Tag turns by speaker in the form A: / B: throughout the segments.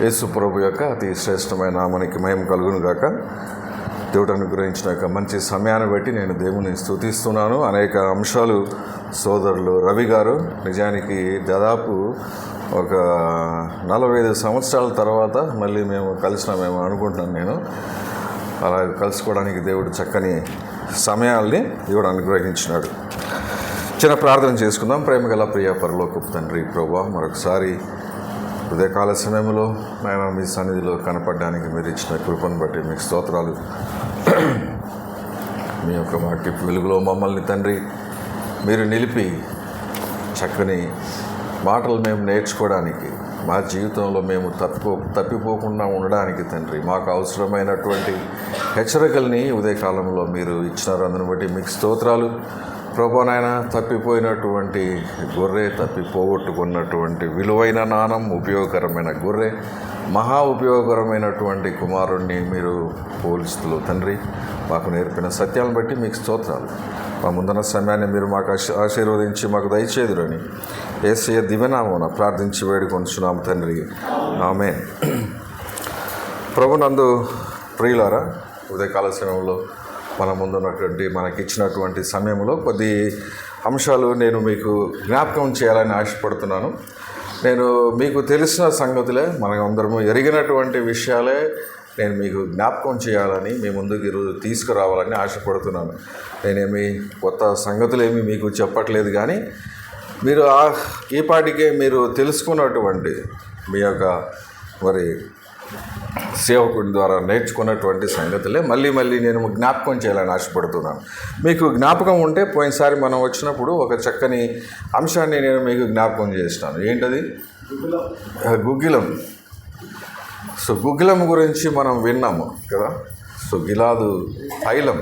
A: యేసు ప్రభు యొక్క అతి శ్రేష్టమైన నామానికి మహిమ కలుగును గాక. దేవుడు అనుగ్రహించిన యొక్క మంచి సమయాన్ని బట్టి నేను దేవుని స్తుతిస్తున్నాను. అనేక అంశాలు సోదరులు రవి గారు నిజానికి దాదాపు ఒక 45 సంవత్సరాల తర్వాత మళ్ళీ మేము కలిసినామేమో అనుకుంటున్నాను. నేను అలా కలుసుకోవడానికి దేవుడు చక్కని సమయాల్ని దేవుడు అనుగ్రహించినాడు. చిన్న ప్రార్థన చేసుకుందాం. ప్రేమగల ప్రియ పరలోకపు తండ్రి ప్రభువా, మరొకసారి ఉదయకాల సమయంలో ఆయన మీ సన్నిధిలో కనపడడానికి మీరు ఇచ్చిన కృపను బట్టి మీకు స్తోత్రాలు. మీ యొక్క వాటి వెలుగులో మమ్మల్ని తండ్రి మీరు నిలిపి చక్కని మాటలు మేము నేర్చుకోవడానికి, మా జీవితంలో మేము తప్పిపోకుండా ఉండడానికి తండ్రి మాకు అవసరమైనటువంటి హెచ్చరికల్ని ఉదయకాలంలో మీరు ఇచ్చినారు. అందుని బట్టి మీకు స్తోత్రాలు ప్రభు. నాయన తప్పిపోయినటువంటి గొర్రె, తప్పిపోగొట్టుకున్నటువంటి విలువైన నాణం, ఉపయోగకరమైన గొర్రె, మహా ఉపయోగకరమైనటువంటి కుమారుణ్ణి మీరు పోల్చుతూ తండ్రి మాకు నేర్పిన సత్యాలను బట్టి మీకు స్తోత్రాలు. మా ముందున్న సమయాన్ని మీరు మాకు ఆశీర్వదించి మాకు దయచేదురని యేసయ్య దివ్యనామమున ప్రార్థించి వేడుకొంచున్నాము తండ్రి, ఆమేన్. ప్రభునందు ప్రియులారా, ఉదయకాల సమయంలో మన ముందున్నటువంటి మనకిచ్చినటువంటి సమయంలో కొద్ది అంశాలు నేను మీకు జ్ఞాపకం చేయాలని ఆశపడుతున్నాను. నేను మీకు తెలిసిన సంగతులే, మనం అందరము ఎరిగినటువంటి విషయాలే నేను మీకు జ్ఞాపకం చేయాలని, మీ ముందుకు ఈరోజు తీసుకురావాలని ఆశపడుతున్నాను. నేనేమి కొత్త సంగతులేమి మీకు చెప్పట్లేదు, కానీ మీరు ఈ పాటికే మీరు తెలుసుకున్నటువంటి మీ యొక్క మరి సేవకుడి ద్వారా నేర్చుకున్నటువంటి సంగతులే మళ్ళీ నేను జ్ఞాపకం చేయాలని ఆశపడుతున్నాను. మీకు జ్ఞాపకం ఉంటే పోయినసారి మనం వచ్చినప్పుడు ఒక చక్కని అంశాన్ని నేను మీకు జ్ఞాపకం చేసినాను. ఏంటది? గుగ్గిలం. సో గుగ్గిలం గురించి మనం విన్నాము కదా. సో గిలాదు తైలం,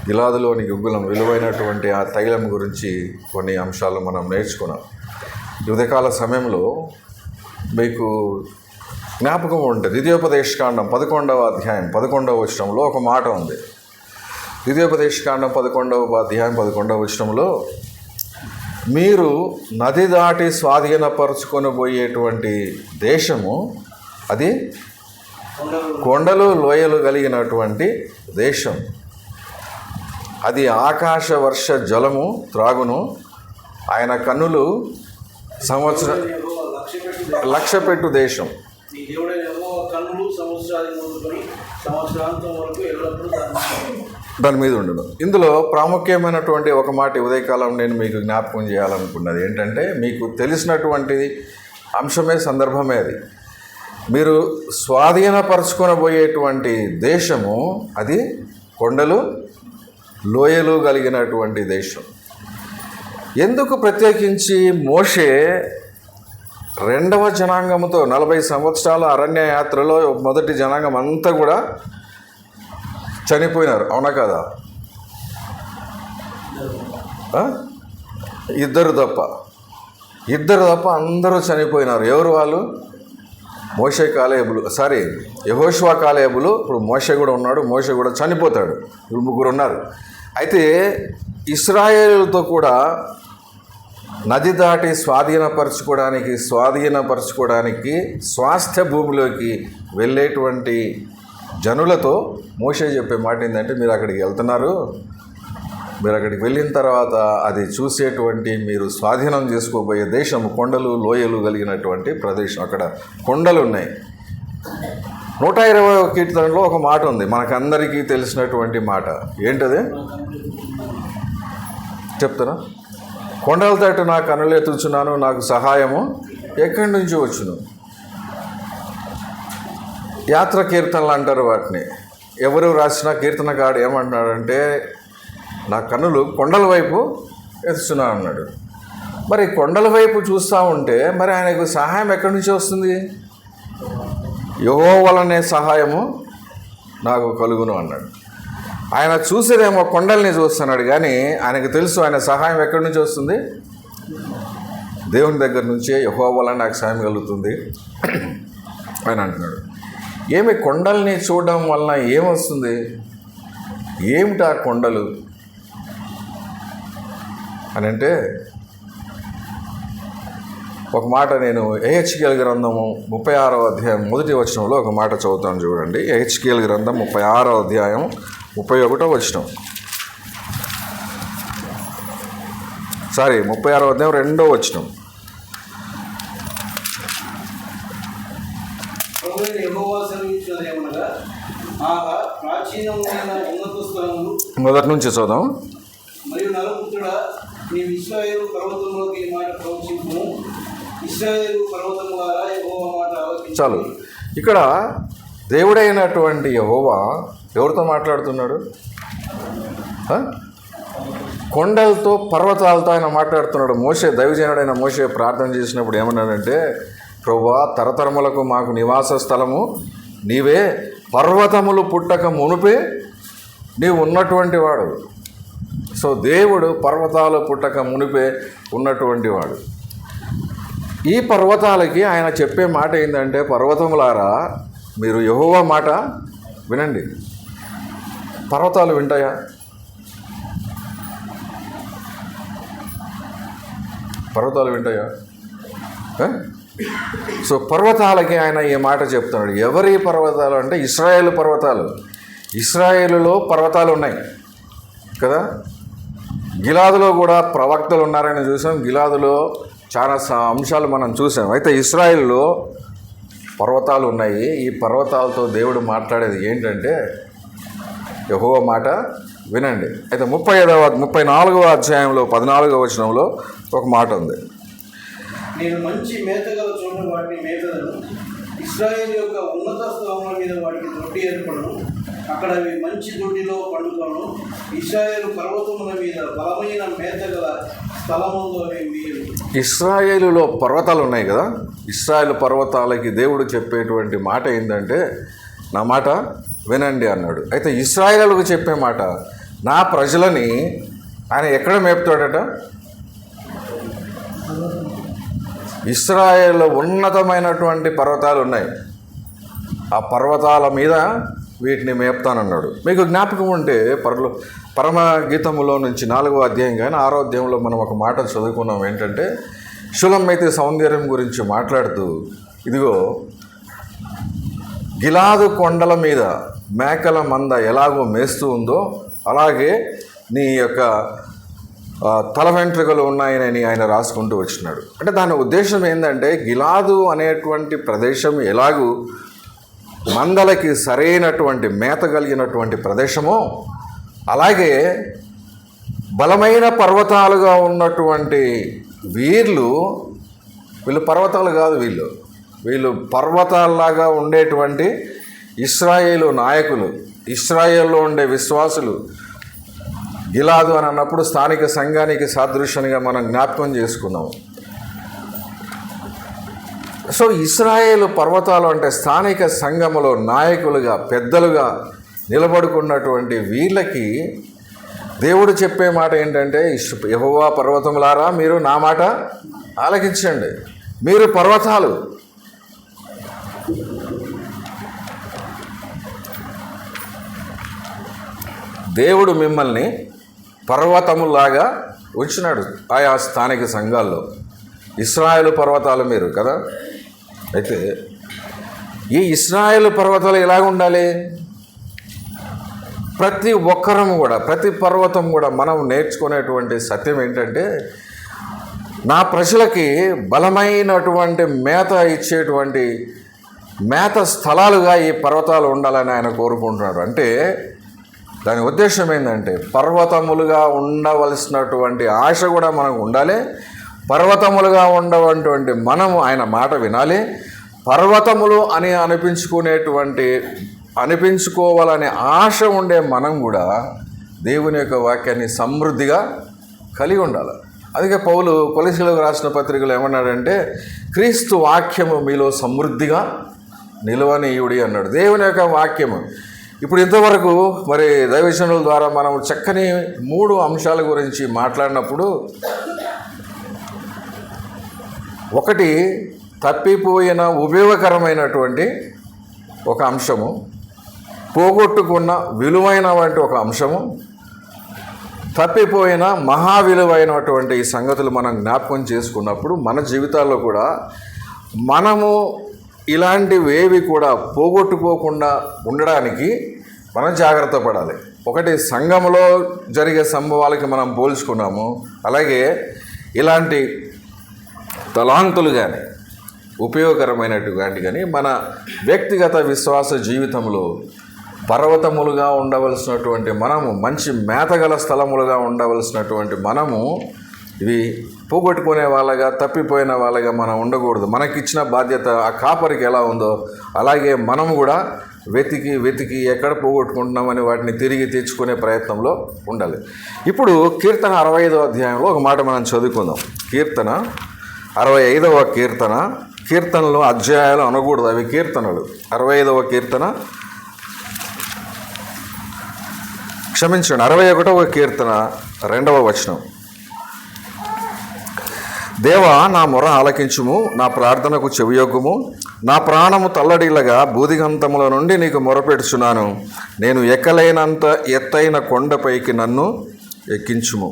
A: గిలాదులోని గుగ్గిలం, విలువైనటువంటి ఆ తైలం గురించి కొన్ని అంశాలు మనం నేర్చుకున్నాం. ఉదయకాల సమయంలో మీకు జ్ఞాపకం ఉంటుంది. ద్వితీయోపదేశకాండం 11వ అధ్యాయం 11వ వచనంలో ఒక మాట ఉంది. ద్వితీయోపదేశకాండం 11వ అధ్యాయం 11వ వచనంలో, మీరు నది దాటి స్వాధీనపరుచుకొని పోయేటువంటి దేశము అది కొండలు లోయలు కలిగినటువంటి దేశం, అది ఆకాశ వర్ష జలము త్రాగును, ఆయన కన్నులు సంవత్సరం లక్ష్యపెట్టు దేశం. దాని మీద ఉండదు. ఇందులో ప్రాముఖ్యమైనటువంటి ఒక మాట ఉదయకాలం నేను మీకు జ్ఞాపకం చేయాలనుకున్నది ఏంటంటే, మీకు తెలిసినటువంటి అంశమే, సందర్భమే అది. మీరు స్వాధీనపరచుకొనబోయేటువంటి దేశము అది కొండలు లోయలు కలిగినటువంటి దేశం. ఎందుకు ప్రత్యేకించి మోషే 2వ జనాంగంతో 40 సంవత్సరాల అరణ్య యాత్రలో మొదటి జనాంగం అంతా కూడా చనిపోయినారు, అవునా కదా? ఇద్దరు తప్ప అందరూ చనిపోయినారు. ఎవరు వాళ్ళు? మోషే కాలేబులు, యెహోషువ కాలేబులు. ఇప్పుడు మోషే కూడా ఉన్నాడు, మోషే కూడా చనిపోతాడు. ఇప్పుడు 3 ఉన్నారు. అయితే ఇశ్రాయేలుతో కూడా నది దాటి స్వాధీనపరచుకోవడానికి స్వాస్థ్య భూమిలోకి వెళ్ళేటువంటి జనులతో మోషే చెప్పే మాట ఏంటంటే, మీరు అక్కడికి వెళ్తున్నారు, మీరు అక్కడికి వెళ్ళిన తర్వాత అది చూసేటువంటి, మీరు స్వాధీనం చేసుకోబోయే దేశం కొండలు లోయలు కలిగినటువంటి ప్రదేశం. అక్కడ కొండలు ఉన్నాయి. 120వ కీర్తనలో ఒక మాట ఉంది, మనకందరికీ తెలిసినటువంటి మాట. ఏంటది చెప్తారా? కొండల తట్టు నా కన్నులెత్తుచున్నాను, నాకు సహాయము ఎక్కడి నుంచి వచ్చును. యాత్ర కీర్తనలు అంటారు వాటిని. ఎవరు రాసిన కీర్తనకాడు ఏమంటున్నాడంటే, నా కన్నులు కొండల వైపు ఎత్తుచున్నా అన్నాడు. మరి కొండల వైపు చూస్తూ ఉంటే మరి ఆయనకు సహాయం ఎక్కడి నుంచి వస్తుంది? యెహోవా వలనే సహాయము నాకు కలుగును అన్నాడు. ఆయన చూసేదేమో కొండల్ని చూస్తున్నాడు, కానీ ఆయనకు తెలుసు ఆయన సహాయం ఎక్కడి నుంచి వస్తుంది? దేవుని దగ్గర నుంచే. యెహోవా వలన నాకు సహాయం కలుగుతుంది ఆయన అంటున్నాడు. ఏమి కొండల్ని చూడడం వలన ఏమొస్తుంది? ఏమిటి ఆ కొండలు అని అంటే, ఒక మాట నేను యెహెజ్కేలు గ్రంథము 36వ అధ్యాయం 1వ వచనంలో ఒక మాట చదువుతాను చూడండి. యెహెజ్కేలు గ్రంథం 36వ అధ్యాయం 31వ వచనం. 36వ అధ్యాయం 2వ వచనం. మొదటి నుంచి చదుదాం.
B: మరియు నరపుత్రుడా, నీవు ఇశ్రాయేలు పర్వతంలోకి ఈ మాట ప్రవచించుము. ఇశ్రాయేలు పర్వతం ద్వారా యెహోవా మాట ఆలకించుము.
A: చాలు. ఇక్కడ దేవుడైనటువంటి యెహోవా ఎవరితో మాట్లాడుతున్నాడు? కొండలతో పర్వతాలతో ఆయన మాట్లాడుతున్నాడు. మోషే, దైవజనుడైన మోషే ప్రార్థన చేసినప్పుడు ఏమన్నాడంటే, ప్రభువా, తరతరములకు మాకు నివాస స్థలము నీవే, పర్వతములు పుట్టక మునుపే నీవు ఉన్నటువంటి వాడు. సో దేవుడు పర్వతాలు పుట్టక మునిపే ఉన్నటువంటి వాడు. ఈ పర్వతాలకి ఆయన చెప్పే మాట ఏంటంటే, పర్వతములారా మీరు యెహోవా మాట వినండి. పర్వతాలు వింటాయా? పర్వతాలు వింటాయా? సో పర్వతాలకి ఆయన ఈ మాట చెప్తున్నాడు. ఎవరి పర్వతాలు అంటే ఇశ్రాయేలు పర్వతాలు. ఇశ్రాయేలులో పర్వతాలు ఉన్నాయి కదా. గిలాదులో కూడా ప్రవక్తలు ఉన్నారని చూసాం. గిలాదులో చాలా అంశాలు మనం చూసాం. అయితే ఇశ్రాయేలులో పర్వతాలు ఉన్నాయి. ఈ పర్వతాలతో దేవుడు మాట్లాడేది ఏంటంటే, యెహోవా మాట వినండి. అయితే 34వ అధ్యాయంలో 14వ వచనంలో ఒక మాట ఉంది.
B: నేను మంచి మేతగల చోట వాటిని మేతలను, ఇశ్రాయేలు యొక్క ఉన్నత స్థలముల మీద వాటికి దొడ్డి ఏర్పడను. అక్కడ అవి మంచి దొడ్డిలో పండుగను. ఇశ్రాయేలు పర్వతముల మీద బలమైన మేతగల స్థలములో అవి మీరు.
A: ఇశ్రాయేలులో పర్వతాలు ఉన్నాయి కదా. ఇశ్రాయేలు పర్వతాలకి దేవుడు చెప్పేటువంటి మాట ఏంటంటే, నా మాట వినండి అన్నాడు. అయితే ఇశ్రాయేలుకు చెప్పే మాట, నా ప్రజలని ఆయన ఎక్కడ మేపుతాడట? ఇశ్రాయేల్లో ఉన్నతమైనటువంటి పర్వతాలు ఉన్నాయి. ఆ పర్వతాల మీద వీటిని మేపుతానన్నాడు. మీకు జ్ఞాపకం ఉంటే పరమ గీతములో నుంచి 4వ అధ్యాయం కానీ 6వ అధ్యాయంలో మనం ఒక మాట చదువుకున్నాం. ఏంటంటే, షులమైతే సౌందర్యం గురించి మాట్లాడుతూ, ఇదిగో గిలాదు కొండల మీద మేకల మంద ఎలాగో మేస్తూ ఉందో అలాగే నీ యొక్క తల వెంట్రుకలు ఉన్నాయని ఆయన రాసుకుంటూ వచ్చినాడు. అంటే దాని ఉద్దేశం ఏంటంటే, గిలాదు అనేటువంటి ప్రదేశం ఎలాగూ మందలకి సరైనటువంటి మేత కలిగినటువంటి ప్రదేశమో, అలాగే బలమైన పర్వతాలుగా ఉన్నటువంటి వీళ్ళు పర్వతాలు కాదు, వీళ్ళు పర్వతాల్లాగా ఉండేటువంటి ఇశ్రాయేలు నాయకులు, ఇశ్రాయేల్లో ఉండే విశ్వాసులు. గిలాదు అని అన్నప్పుడు స్థానిక సంఘానికి సాదృశ్యంగా మనం జ్ఞాపకం చేసుకున్నాం. సో ఇశ్రాయేలు పర్వతాలు అంటే స్థానిక సంఘములో నాయకులుగా, పెద్దలుగా నిలబడుకున్నటువంటి వీళ్ళకి దేవుడు చెప్పే మాట ఏంటంటే, యెహోవా పర్వతములారా మీరు నా మాట ఆలకించండి. మీరు పర్వతాలు, దేవుడు మిమ్మల్ని పర్వతములాగా ఉంచినాడు ఆయా స్థానిక సంఘాల్లో. ఇశ్రాయేలు పర్వతాలు మీరు కదా. అయితే ఈ ఇశ్రాయేలు పర్వతాలు ఎలాగ ఉండాలి? ప్రతి ఒక్కరం కూడా, ప్రతి పర్వతం కూడా మనం నేర్చుకునేటువంటి సత్యం ఏంటంటే, నా ప్రజలకి బలమైనటువంటి మేత ఇచ్చేటువంటి మేత స్థలాలుగా ఈ పర్వతాలు ఉండాలని ఆయన కోరుకుంటున్నాడు. అంటే దాని ఉద్దేశం ఏంటంటే, పర్వతములుగా ఉండవలసినటువంటి ఆశ కూడా మనకు ఉండాలి. పర్వతములుగా ఉండవటువంటి మనము ఆయన మాట వినాలి. పర్వతములు అని అనిపించుకోవాలనే ఆశ ఉండే మనం కూడా దేవుని యొక్క వాక్యాన్ని సమృద్ధిగా కలిగి ఉండాలి. అందుకే పౌలు కొలస్సీయులకు రాసిన పత్రికలో ఏమన్నాడంటే, క్రీస్తు వాక్యము మీలో సమృద్ధిగా నిలవనీయుడి అన్నాడు. దేవుని యొక్క వాక్యము. ఇప్పుడు ఇంతవరకు మరి దైవజనుల ద్వారా మనం చక్కని 3 అంశాల గురించి మాట్లాడినప్పుడు, ఒకటి తప్పిపోయిన ఉపయోగకరమైనటువంటి ఒక అంశము, పోగొట్టుకున్న విలువైన వంటి ఒక అంశము, తప్పిపోయిన మహా విలువైనటువంటి ఈ సంగతులు మనం జ్ఞాపకం చేసుకున్నప్పుడు మన జీవితాల్లో కూడా మనము ఇలాంటివేవి కూడా పోగొట్టుకోకుండా ఉండడానికి మనం జాగ్రత్త పడాలి. ఒకటి, సంఘంలో జరిగే సంభవాలకి మనం పోల్చుకున్నాము. అలాగే ఇలాంటి తలాంతులు కానీ ఉపయోగకరమైనటువంటి కానీ మన వ్యక్తిగత విశ్వాస జీవితంలో పర్వతములుగా ఉండవలసినటువంటి మనము, మంచి మేతగల స్థలములుగా ఉండవలసినటువంటి మనము ఇవి పోగొట్టుకునే వాళ్ళగా, తప్పిపోయిన వాళ్ళగా మనం ఉండకూడదు. మనకిచ్చిన బాధ్యత ఆ కాపరికి ఎలా ఉందో అలాగే మనము కూడా వెతికి ఎక్కడ పోగొట్టుకుంటున్నామని వాటిని తిరిగి తెచ్చుకునే ప్రయత్నంలో ఉండాలి. ఇప్పుడు కీర్తన 65వ అధ్యాయంలో ఒక మాట మనం చదువుకుందాం. కీర్తన 65వ కీర్తన, కీర్తనలు అధ్యాయాలు అనకూడదు, అవి కీర్తనలు. 65వ కీర్తన, క్షమించండి, 61వ కీర్తన 2వ వచనం. దేవా, నా మొర ఆలకించుము, నా ప్రార్థనకు చెవియొగ్గుము. నా ప్రాణము తల్లడిల్లగా బూదిగంతముల నుండి నీకు మొరపెడుచున్నాను. నేను ఎక్కలేనంత ఎత్తైన కొండపైకి నన్ను ఎక్కించుము.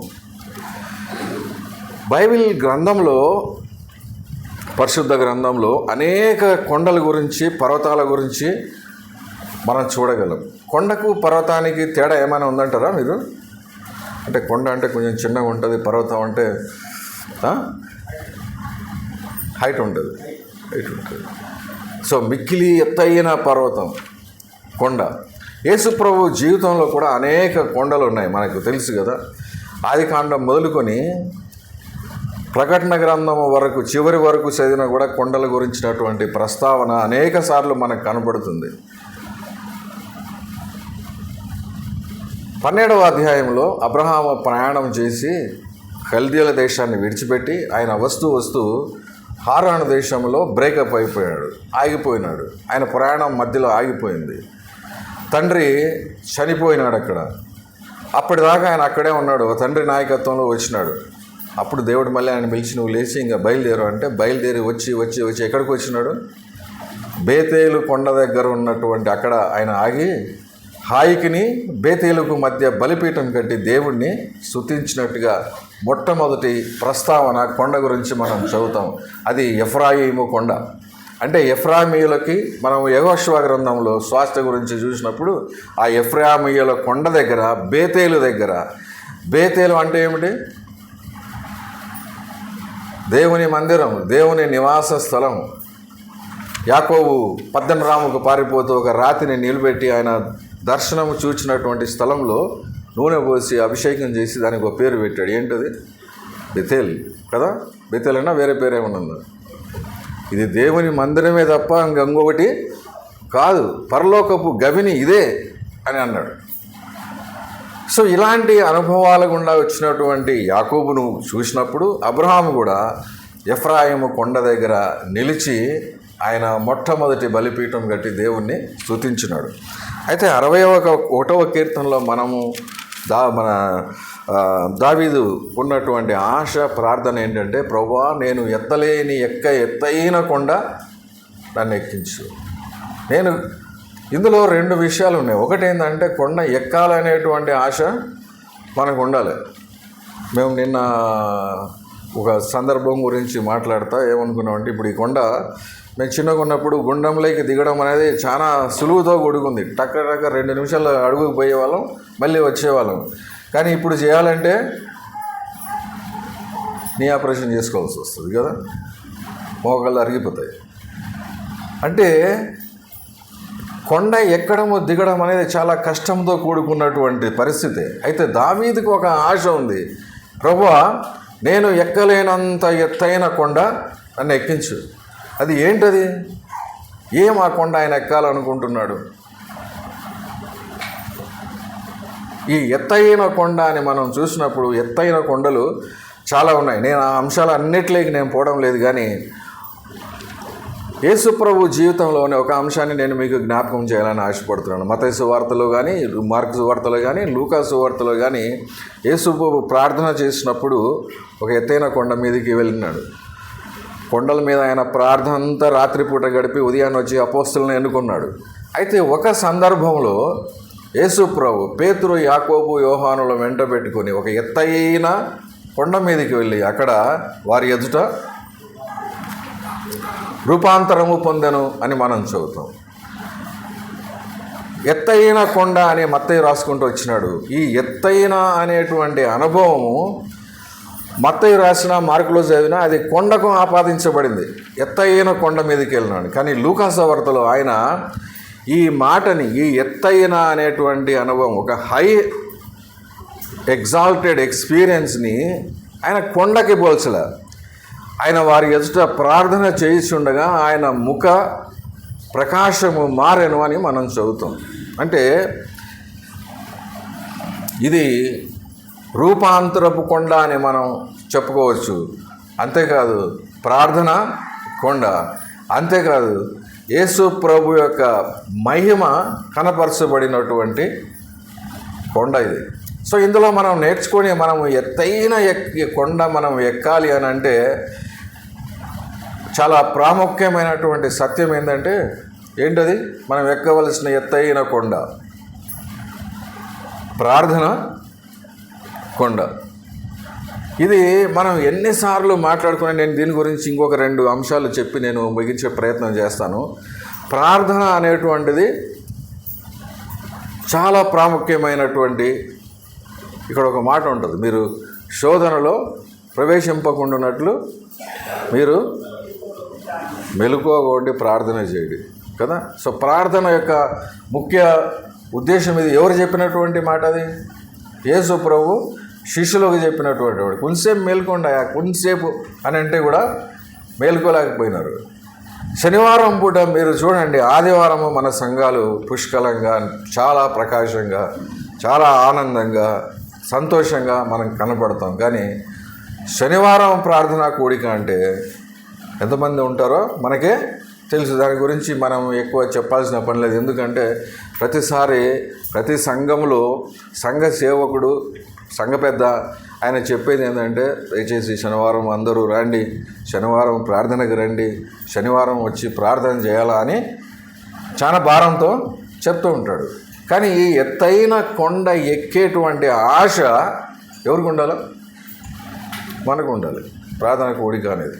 A: బైబిల్ గ్రంథంలో, పరిశుద్ధ గ్రంథంలో అనేక కొండల గురించి, పర్వతాల గురించి మనం చూడగలం. కొండకు పర్వతానికి తేడా ఏమైనా ఉందంటారా మీరు? అంటే కొండ అంటే కొంచెం చిన్నగా ఉంటుంది, పర్వతం అంటే హైట్ ఉంటుంది. సో మిక్కిలి ఎత్తైన పర్వతం కొండ. యేసుప్రభు జీవితంలో కూడా అనేక కొండలు ఉన్నాయి, మనకు తెలుసు కదా. ఆదికాండం మొదలుకొని ప్రకటన గ్రంథం వరకు, చివరి వరకు చదివినా కూడా కొండల గురించినటువంటి ప్రస్తావన అనేక సార్లు మనకు కనబడుతుంది. 12వ అధ్యాయంలో అబ్రహాము ప్రయాణం చేసి కల్దీయుల దేశాన్ని విడిచిపెట్టి ఆయన వస్తూ హారాను దేశంలో బ్రేకప్ ఆగిపోయినాడు. ఆయన ప్రయాణం మధ్యలో ఆగిపోయింది. తండ్రి చనిపోయినాడు అక్కడ. అప్పటిదాకా ఆయన అక్కడే ఉన్నాడు, తండ్రి నాయకత్వంలో వచ్చినాడు. అప్పుడు దేవుడు మళ్ళీ ఆయన పిలిచి, నువ్వు లేచి ఇంకా బయలుదేరు అంటే బయలుదేరి వచ్చి ఎక్కడికి వచ్చినాడు? బేతేలు కొండ దగ్గర ఉన్నటువంటి అక్కడ ఆయన ఆగి హాయికిని బేతేలుకు మధ్య బలిపీఠం కట్టి దేవుణ్ణి స్తుతించినట్టుగా మొట్టమొదటి ప్రస్తావన కొండ గురించి మనం చదువుతాం. అది ఎఫ్రాయిము కొండ. అంటే ఎఫ్రాయిమీయులకి మనం యెహోషువ గ్రంథంలో స్వాస్థ్య గురించి చూసినప్పుడు ఆ ఎఫ్రాయిమీయుల కొండ దగ్గర, బేతేలు దగ్గర, బేతేలు అంటే ఏమిటి? దేవుని మందిరం, దేవుని నివాస స్థలం. యాకోబు పద్దనరాముకు పారిపోతూ ఒక రాతిని నిలబెట్టి ఆయన దర్శనము చూచినటువంటి స్థలంలో నూనె పోసి అభిషేకం చేసి దానికి ఒక పేరు పెట్టాడు. ఏంటది? బెతేల్ కదా. బెతేల్ అన్నా వేరే పేరు ఏమన్నా? ఇది దేవుని మందిరమే తప్ప ఇంకొకటి కాదు, పరలోకపు గవిని ఇదే అని అన్నాడు. సో ఇలాంటి అనుభవాల గుండా వచ్చినటువంటి యాకోబును చూసినప్పుడు అబ్రహాము కూడా ఎఫ్రాయిము కొండ దగ్గర నిలిచి ఆయన మొట్టమొదటి బలిపీఠం కట్టి దేవుణ్ణి స్తుతించినాడు. అయితే 61వ కీర్తనలో మనము మన దావీదు ఉన్నటువంటి ఆశ, ప్రార్థన ఏంటంటే, ప్రభువా, నేను ఎత్తలేని ఎత్తైన కొండ నన్ను ఎక్కించు. ఇందులో 2 విషయాలు ఉన్నాయి. ఒకటి ఏంటంటే, కొండ ఎక్కాలనేటువంటి ఆశ మనకు ఉండాలి. మేము నిన్న ఒక సందర్భం గురించి మాట్లాడతా ఏమనుకున్నామంటే, ఇప్పుడు ఈ కొండ మేము చిన్నగా ఉన్నప్పుడు గుండంలోకి దిగడం అనేది చాలా సులువుతో కూడుకుంది. టక్క 2 నిమిషాలు అడుగుకు పోయేవాళ్ళం, మళ్ళీ వచ్చేవాళ్ళం. కానీ ఇప్పుడు చేయాలంటే నీ ఆపరేషన్ చేసుకోవాల్సి వస్తుంది కదా, మోకాళ్ళు అరిగిపోతాయి. అంటే కొండ ఎక్కడము దిగడం అనేది చాలా కష్టంతో కూడుకున్నటువంటి పరిస్థితి. అయితే దావీదుకు ఒక ఆశ ఉంది, ప్రభువా, నేను ఎక్కలేనంత ఎత్తైన కొండ నన్ను ఎక్కించు. అది ఏంటది? ఆ కొండ ఆయన ఎక్కాలనుకుంటున్నాడు? ఈ ఎత్తైన కొండ అని మనం చూసినప్పుడు ఎత్తైన కొండలు చాలా ఉన్నాయి. నేను ఆ అంశాలు అన్నిటిలోకి నేను పోవడం లేదు, కానీ యేసుప్రభు జీవితంలోని ఒక అంశాన్ని నేను మీకు జ్ఞాపకం చేయాలని ఆశపడుతున్నాను. మత్తయి సువార్తలో కానీ, మార్కు సువార్తలో కానీ, లూకా సువార్తలో కానీ యేసుప్రభు ప్రార్థన చేసినప్పుడు ఒక ఎత్తైన కొండ మీదకి వెళ్ళినాడు. కొండల మీద ఆయన ప్రార్థన అంతా రాత్రిపూట గడిపి ఉదయాన్ని వచ్చి అపోస్తలులను ఎన్నుకున్నాడు. అయితే ఒక సందర్భంలో యేసు ప్రభు పేతురు, యాకోబు, యోహానుల వెంట పెట్టుకొని ఒక ఎత్తైన కొండ మీదకి వెళ్ళి అక్కడ వారి ఎదుట రూపాంతరము పొందెను అని మనం చదువుతాం. ఎత్తైన కొండ అని మత్తయి రాసుకుంటూ వచ్చినాడు. ఈ ఎత్తైన అనేటువంటి అనుభవము మత్తయి రాసిన, మార్కులో చదివినా అది కొండకు ఆపాదించబడింది. ఎత్తైన కొండ మీదకి వెళ్ళినాడు. కానీ లూకాసు వార్తలో ఆయన ఈ మాటని, ఈ ఎత్తైన అనేటువంటి అనుభవం, ఒక హై ఎగ్జాల్టెడ్ ఎక్స్పీరియన్స్ని ఆయన కొండకి పోల్చలే. ఆయన వారి ఎదుట ప్రార్థన చేయిస్తుండగా ఆయన ముఖ ప్రకాశము మారెను అని మనం చదువుతాం. అంటే ఇది రూపాంతరపు కొండ అని మనం చెప్పుకోవచ్చు. అంతేకాదు ప్రార్థన కొండ, అంతేకాదు యేసు ప్రభు యొక్క మహిమ కనపరచబడినటువంటి కొండ ఇది. సో ఇందులో మనం నేర్చుకొని మనము ఎత్తైన కొండ మనం ఎక్కాలి అని అంటే చాలా ప్రాముఖ్యమైనటువంటి సత్యం ఏంటంటే ఏంటది? మనం ఎక్కవలసిన ఎత్తైన కొండ ప్రార్థన కొండ. ఇది మనం ఎన్నిసార్లు మాట్లాడుకుని, నేను దీని గురించి ఇంకొక 2 అంశాలు చెప్పి నేను ముగించే ప్రయత్నం చేస్తాను. ప్రార్థన అనేటువంటిది చాలా ప్రాముఖ్యమైనటువంటి, ఇక్కడ ఒక మాట ఉంటుంది, మీరు శోధనలో ప్రవేశింపకుండానట్లు మీరు మెలకువగా ప్రార్థన చేయండి కదా. సో ప్రార్థన యొక్క ముఖ్య ఉద్దేశం ఇది. ఎవరు చెప్పినటువంటి మాట అది? యేసు ప్రభు శిష్యులకు చెప్పినటువంటి వాడు. కొంచెంసేపు మేల్కొండ, కొంచెంసేపు అని అంటే కూడా మేల్కోలేకపోయినారు. శనివారం పూట మీరు చూడండి, ఆదివారము మన సంఘాలు పుష్కలంగా, చాలా ప్రకాశంగా, చాలా ఆనందంగా, సంతోషంగా మనం కనపడతాం. కానీ శనివారం ప్రార్థనా కూడిక అంటే ఎంతమంది ఉంటారో మనకే తెలుసు. దాని గురించి మనం ఎక్కువ చెప్పాల్సిన పని లేదు. ఎందుకంటే ప్రతి సంఘంలో సంఘ సేవకుడు, సంఘ పెద్ద ఆయన చెప్పేది ఏంటంటే, దయచేసి శనివారం అందరూ రండి, శనివారం ప్రార్థనకు రండి, శనివారం వచ్చి ప్రార్థన చేయాలా అని చాలా భారంతో చెప్తూ ఉంటాడు. కానీ ఈ ఎత్తైన కొండ ఎక్కేటువంటి ఆశ ఎవరికి ఉండాలి? మనకు ఉండాలి. ప్రార్థన కూడిక అనేది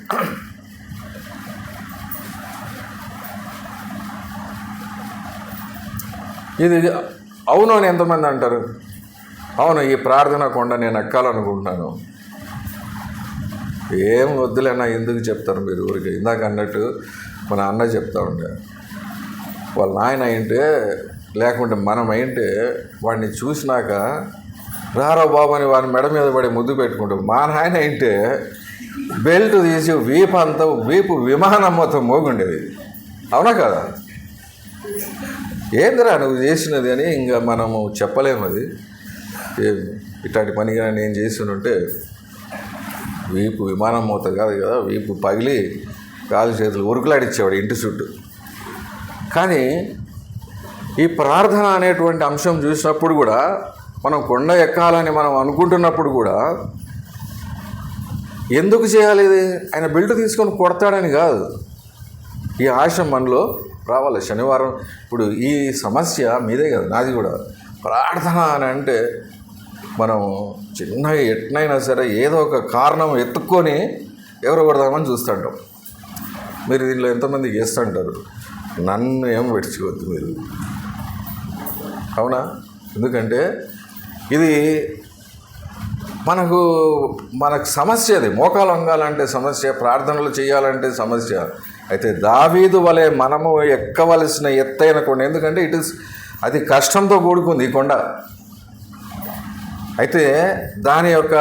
A: ఇది అవును అని ఎంతమంది అంటారు? అవును, ఈ ప్రార్థన కొండ నేను ఎక్కాలనుకుంటున్నాను. ఏం వద్దులేనా, ఎందుకు చెప్తారు మీరు ఊరికి? ఇందాక అన్నట్టు మన అన్న చెప్తా ఉండే, వాళ్ళ నాయన అయింటే లేకుంటే మనం అయింటే వాడిని చూసినాక రారా బాబు అని వాడిని మెడ మీద పడి ముద్దు పెట్టుకుంటాం. మా నాయన అయింటే బెల్ట్ తీసి వీపు విమానం మొత్తం మోగుండేది. అవునా కదా? ఏందిరా నువ్వు చేసినది అని ఇంకా మనము చెప్పలేము. అది ఇట్లాంటి పనిగా నేను చేస్తుంటే వీపు విమానం మోత కాదు కదా, వీపు పగిలి కాలు చేతులు ఉరుకులాడిచ్చేవాడు ఇంటి చుట్టూ. కానీ ఈ ప్రార్థన అనేటువంటి అంశం చూసినప్పుడు కూడా, మనం కొండ ఎక్కాలని మనం అనుకుంటున్నప్పుడు కూడా, ఎందుకు చేయాలి ఇది? ఆయన బెల్ట్ తీసుకొని కొడతాడని కాదు, ఈ ఆశ మనలో రావాలి. శనివారం ఇప్పుడు ఈ సమస్య మీదే కదా, నాది కూడా. ప్రార్థన అని అంటే మనం చిన్నగా ఎట్నైనా సరే ఏదో ఒక కారణం ఎత్తుక్కొని ఎవరు కొడదామని చూస్తుంటాం. మీరు దీనిలో ఎంతమంది చేస్తుంటారు? నన్ను ఏం పెట్టుకోవద్దు మీరు, అవునా? ఎందుకంటే ఇది మనకు సమస్య. అది మోకాలు వంగాలంటే సమస్య, ప్రార్థనలు చేయాలంటే సమస్య. అయితే దావీదు వలె మనము ఎక్కవలసిన ఎత్తైన కొండ, ఎందుకంటే అది కష్టంతో కూడుకుంది ఈ కొండ. అయితే దాని యొక్క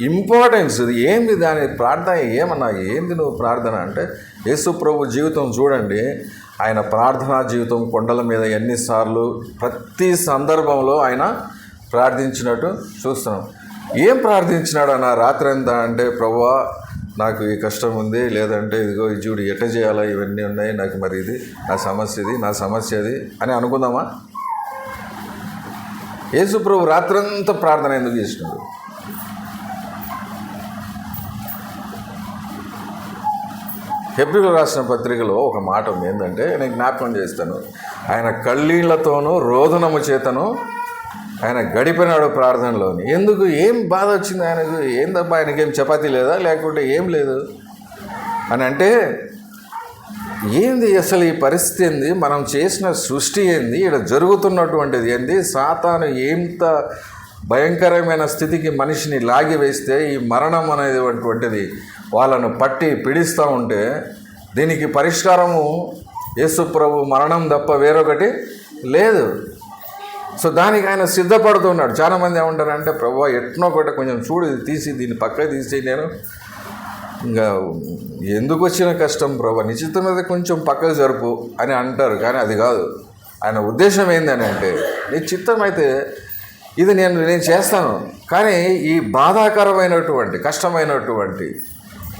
A: ఇంపార్టెన్స్ ఏంది, దాని ప్రార్థన ఏమన్నా ఏంది? నువ్వు ప్రార్థన అంటే యేసు ప్రభు జీవితం చూడండి. ఆయన ప్రార్థనా జీవితం కొండల మీద ఎన్నిసార్లు, ప్రతి సందర్భంలో ఆయన ప్రార్థించినట్టు చూస్తున్నాం. ఏం ప్రార్థించినాడు అన్న రాత్రి అంతా అంటే, ప్రభువా నాకు ఈ కష్టం ఉంది, లేదంటే ఇదిగో ఈ చూడు ఎట్ట చేయాలా, ఇవన్నీ ఉన్నాయి నాకు, మరి ఇది నా సమస్య అది అని అనుకుందామా? యేసు ప్రభు రాత్రంతా ప్రార్థన ఎందుకు చేసినాడు? హెబ్రీయులకు రాసిన పత్రికలో ఒక మాట ఉంది, ఏంటంటే నేను జ్ఞాపకం చేస్తాను. ఆయన కళ్ళీళ్లతోనూ రోదనము చేతను ఆయన గడిపినాడు ప్రార్థనలోని. ఎందుకు, ఏం బాధ వచ్చింది ఆయనకు? ఏందబ్బా, ఆయనకేం చపాతీ లేదా, లేకుంటే ఏం లేదు అని అంటే, ఏంది అసలు ఈ పరిస్థితి ఏంది, మనం చేసిన సృష్టి ఏంది, ఇక్కడ జరుగుతున్నటువంటిది ఏంది, సాతాను ఎంత భయంకరమైన స్థితికి మనిషిని లాగివేస్తే ఈ మరణం అనేటువంటిది వాళ్ళను పట్టి పీడిస్తూ ఉంటే, దీనికి పరిష్కారము యేసు ప్రభు మరణం తప్ప వేరొకటి లేదు. సో దానికి ఆయన సిద్ధపడుతున్నాడు. చాలామంది ఏమంటారంటే, ప్రభు ఎట్నో ఒకటి కొంచెం చూడు, ఇది తీసి దీన్ని పక్కకి తీసి, నేను ఇంకా ఎందుకు వచ్చిన కష్టం ప్రభు, నిశ్చితం మీద కొంచెం పక్కకు జరుపు అని అంటారు. కానీ అది కాదు. ఆయన ఉద్దేశం ఏందని అంటే, నీ చిత్తం అయితే ఇది నేను చేస్తాను, కానీ ఈ బాధాకరమైనటువంటి కష్టమైనటువంటి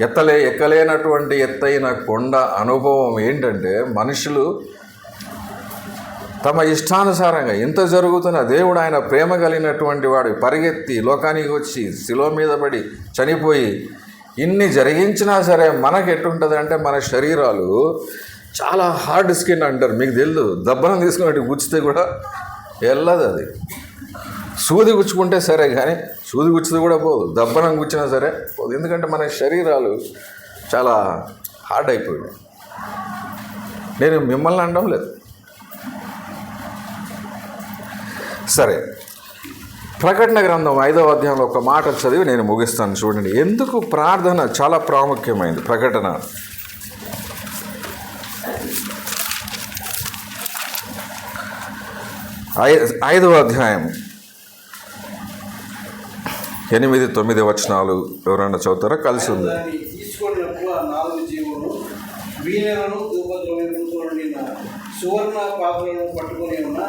A: ఎక్కలేనటువంటి ఎత్తైన కొండ అనుభవం ఏంటంటే, మనుషులు తమ ఇష్టానుసారంగా ఎంత జరుగుతున్నా, దేవుడు ఆయన ప్రేమ కలిగినటువంటి వాడు పరిగెత్తి లోకానికి వచ్చి శిలువ మీద పడి చనిపోయి ఇన్ని జరిగించినా సరే మనకు ఎట్టుంటుంది అంటే, మన శరీరాలు చాలా హార్డ్ స్కిన్ అంటారు, మీకు తెలుసు. దబ్బనం తీసుకున్నట్టు గుచ్చితే కూడా వెళ్ళదు. అది సూది గుచ్చుకుంటే సరే, కానీ సూది గుచ్చితే కూడా పోదు, దబ్బనం గుచ్చినా సరే పోదు. ఎందుకంటే మన శరీరాలు చాలా హార్డ్ అయిపోయాయి. నేను మిమ్మల్ని అనడం లేదు. సరే, ప్రకటన గ్రంథం 5వ అధ్యాయంలో ఒక మాట చదివి నేను ముగిస్తాను. చూడండి, ఎందుకు ప్రార్థన చాలా ప్రాముఖ్యమైనది. ప్రకటన 5వ అధ్యాయం 8-9 వచనాలు ఎవరైనా చదువుతారా? కలిసి ఉంది.
B: తీసుకున్నప్పుడు ఆ 4 జీవులు వీణలను ధూపద్రవ్యములతో నిండిన సువర్ణ పాత్రలను పట్టుకొని ఉన్న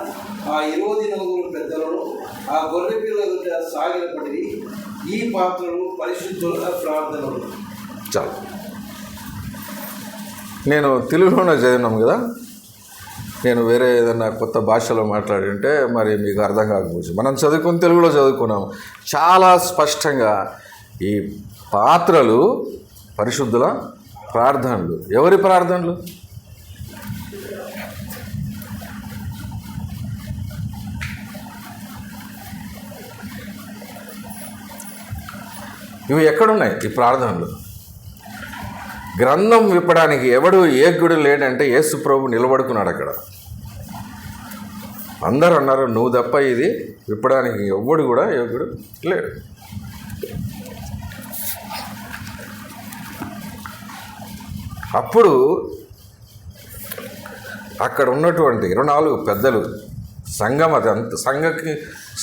B: ఆ 24 పెద్దలను ఆ గొర్రె పిల్ల ఎదుట సాగిలపడి, ఈ పాత్రలు పరిశుద్ధుల ప్రార్థనలు.
A: చాలు, నేను తెలుగులోనే చదివినాం కదా, నేను వేరే ఏదైనా కొత్త భాషలో మాట్లాడింటే మరి మీకు అర్థం కాకపోవచ్చు. మనం చదువుకుని తెలుగులో చదువుకున్నాం. చాలా స్పష్టంగా ఈ పాత్రలు పరిశుద్ధుల ప్రార్థనలు. ఎవరి ప్రార్థనలు? ఇవి ఎక్కడున్నాయి ఈ ప్రార్థనలు? గ్రంథం విప్పడానికి ఎవడు యోగ్యుడు లేడంటే యేసు ప్రభు నిలబడుకున్నాడు అక్కడ. అందరూ అన్నారు, నువ్వు తప్ప ఇది విప్పడానికి ఎవ్వడు కూడా యోగ్యుడు లేడు. అప్పుడు అక్కడ ఉన్నటువంటి 24 పెద్దలు, సంఘం, అదంతా సంఘకి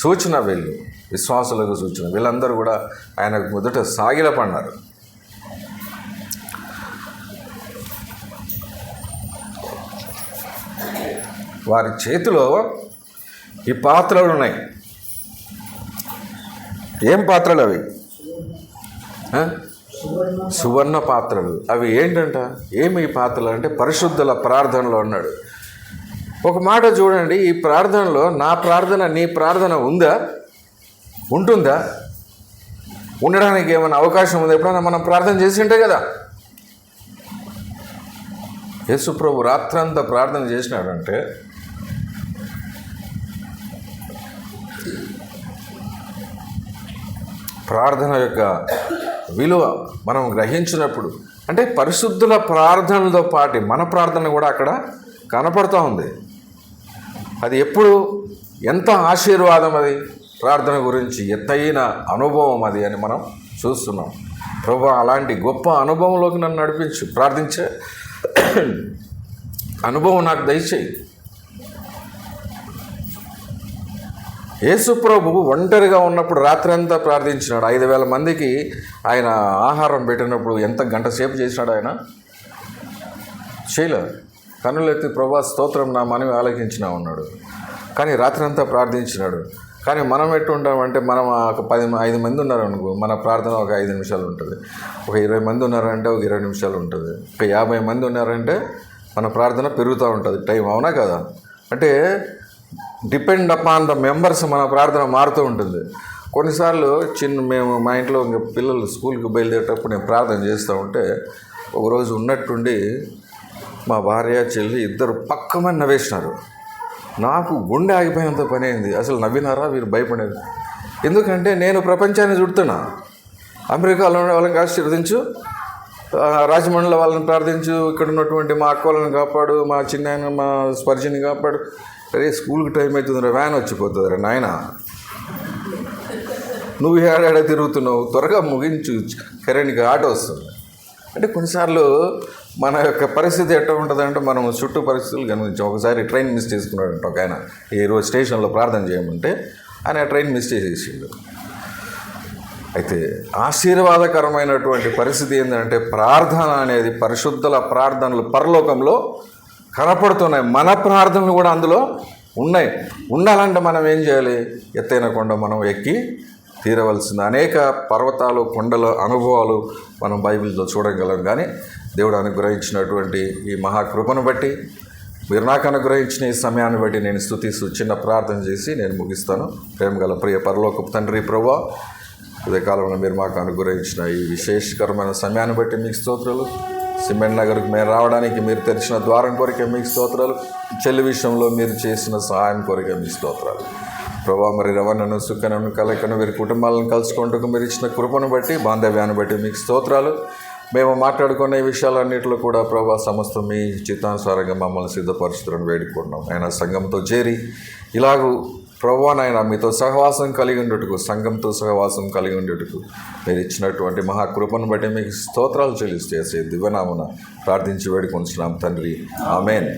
A: సూచన, వీళ్ళు విశ్వాసులకు సూచన, వీళ్ళందరూ కూడా ఆయనకు మొదట సాగిలపడ్డారు. వారి చేతిలో ఈ పాత్రలు ఉన్నాయి. ఏం పాత్రలు అవి? సువర్ణ పాత్రలు. అవి ఏంటంట? ఏమి ఈ పాత్రలు అంటే పరిశుద్ధుల ప్రార్థనలో అన్నాడు. ఒక మాట చూడండి, ఈ ప్రార్థనలో నా ప్రార్థన, నీ ప్రార్థన ఉందా? ఉంటుందా? ఉండడానికి ఏమైనా అవకాశం ఉందా? ఎప్పుడైనా మనం ప్రార్థన చేసి ఉంటే కదా. యేసు ప్రభు రాత్రంతా ప్రార్థన చేసినాడంటే ప్రార్థన యొక్క విలువ మనం గ్రహించినప్పుడు, అంటే పరిశుద్ధుల ప్రార్థనలతో పాటు మన ప్రార్థన కూడా అక్కడ కనపడుతూ ఉంది. అది ఎప్పుడు ఎంత ఆశీర్వాదం, అది ప్రార్థన గురించి ఎత్తైన అనుభవం అది అని మనం చూస్తున్నాం. ప్రభువా, అలాంటి గొప్ప అనుభవంలోకి నన్ను నడిపించు, ప్రార్థించే అనుభవం నాకు దయచేయి. యేసు ప్రభువు ఒంటరిగా ఉన్నప్పుడు రాత్రి అంతా ప్రార్థించినాడు. 5,000 మందికి ఆయన ఆహారం పెట్టినప్పుడు ఎంత గంట సేపు చేసినాడు ఆయన? చేయలే. కన్నులెత్తి ప్రభా స్తోత్రం, నా మనవి ఆలకించినా ఉన్నాడు. కానీ రాత్రి అంతా ప్రార్థించినాడు. కానీ మనం ఎట్టుంటామంటే, మనం ఒక 5 మంది ఉన్నారనుకో, మన ప్రార్థన ఒక 5 నిమిషాలు ఉంటుంది. ఒక 20 మంది ఉన్నారంటే ఒక 20 నిమిషాలు ఉంటుంది. ఒక 50 మంది ఉన్నారంటే మన ప్రార్థన పెరుగుతూ ఉంటుంది టైం. అవునా కదా? అంటే డిపెండ్ అపాన్ ద మెంబర్స్ మన ప్రార్థన మారుతూ ఉంటుంది. కొన్నిసార్లు మేము మా ఇంట్లో ఇంకా పిల్లలు స్కూల్కి బయలుదేరేటప్పుడు నేను ప్రార్థన చేస్తూ ఉంటే ఒకరోజు ఉన్నట్టుండి మా భార్య చెల్లి ఇద్దరు పక్కమని నవ్వేసినారు. నాకు గుండె ఆగిపోయినంత పని అయింది. అసలు నవ్వినారా వీరు భయపడేది? ఎందుకంటే నేను ప్రపంచాన్ని చుడుతున్నా. అమెరికాలో ఉన్న వాళ్ళని ఆశీర్వదించు, రాజమండ్రిలో వాళ్ళని ప్రార్థించు, ఇక్కడ ఉన్నటువంటి మా అక్క వాళ్ళని కాపాడు, మా చిన్న మా స్పర్శని కాపాడు. అరే స్కూల్కి టైం అవుతుంది, వ్యాన్ వచ్చిపోతుంది రా నాయన, నువ్వు ఏడాడ తిరుగుతున్నావు, త్వరగా ముగించు, కరెంట్కి ఆటో వస్తుంది. అంటే కొన్నిసార్లు మన యొక్క పరిస్థితి ఎట్లా ఉంటుందంటే మనం చుట్టూ పరిస్థితులు గమనించాం. ఒకసారి ట్రైన్ మిస్ చేసుకున్నాడంట ఒక ఆయన, ఈ రోజు స్టేషన్లో ప్రార్థన చేయమంటే ఆయన ట్రైన్ మిస్ చేసేసిండు. అయితే ఆశీర్వాదకరమైనటువంటి పరిస్థితి ఏంటంటే ప్రార్థన అనేది, పరిశుద్ధుల ప్రార్థనలు పరలోకంలో కనపడుతున్నాయి. మన ప్రార్థనలు కూడా అందులో ఉన్నాయి. ఉండాలంటే మనం ఏం చేయాలి? ఎత్తైన కొండ మనం ఎక్కి తీరవలసింది. అనేక పర్వతాలు, కొండల అనుభవాలు మనం బైబిల్లో చూడగలం. కానీ దేవుడు అనుగ్రహించినటువంటి ఈ మహాకృపను బట్టి, మీరు నాకు అనుగ్రహించిన ఈ సమయాన్ని బట్టి నేను స్తుతిస్తూ చిన్న ప్రార్థన చేసి నేను ముగిస్తాను. ప్రేమగల ప్రియ పరలోకపు తండ్రి ప్రభువా, ఉదయకాలంలో మీరు మాకు అనుగ్రహించిన ఈ విశేషకరమైన సమయాన్ని బట్టి మీకు స్తోత్రాలు. సిమెంట్ నగర్కు మేము రావడానికి మీరు తెరిచిన ద్వారం కొరికే మీకు స్తోత్రాలు. చెల్లి విషయంలో మీరు చేసిన సహాయం కొరికే మీకు స్తోత్రాలు. ప్రభా, మరి రవాణాను, సుఖనను, కలకను, వీరి కుటుంబాలను కలుసుకుంటూ మీరు ఇచ్చిన కృపను బట్టి, బాంధవ్యాన్ని బట్టి మీకు స్తోత్రాలు. మేము మాట్లాడుకునే విషయాలన్నింటిలో కూడా ప్రభా సమస్తం మీ చిత్తానుసారంగా మమ్మల్ని సిద్ధపరుచుతున్న వేడుకున్నాం. ఆయన సంఘంతో చేరి ఇలాగూ ప్రభా నాయన మీతో సహవాసం కలిగి ఉండేటకు, సంఘంతో సహవాసం కలిగి ఉండేటకు మీరు ఇచ్చినటువంటి మహాకృపను బట్టి మీకు స్తోత్రాలు చెల్లిస్తూ దివ్యనామమున ప్రార్థించి వేడుకొంచున్నాం తండ్రి. ఆమేన్.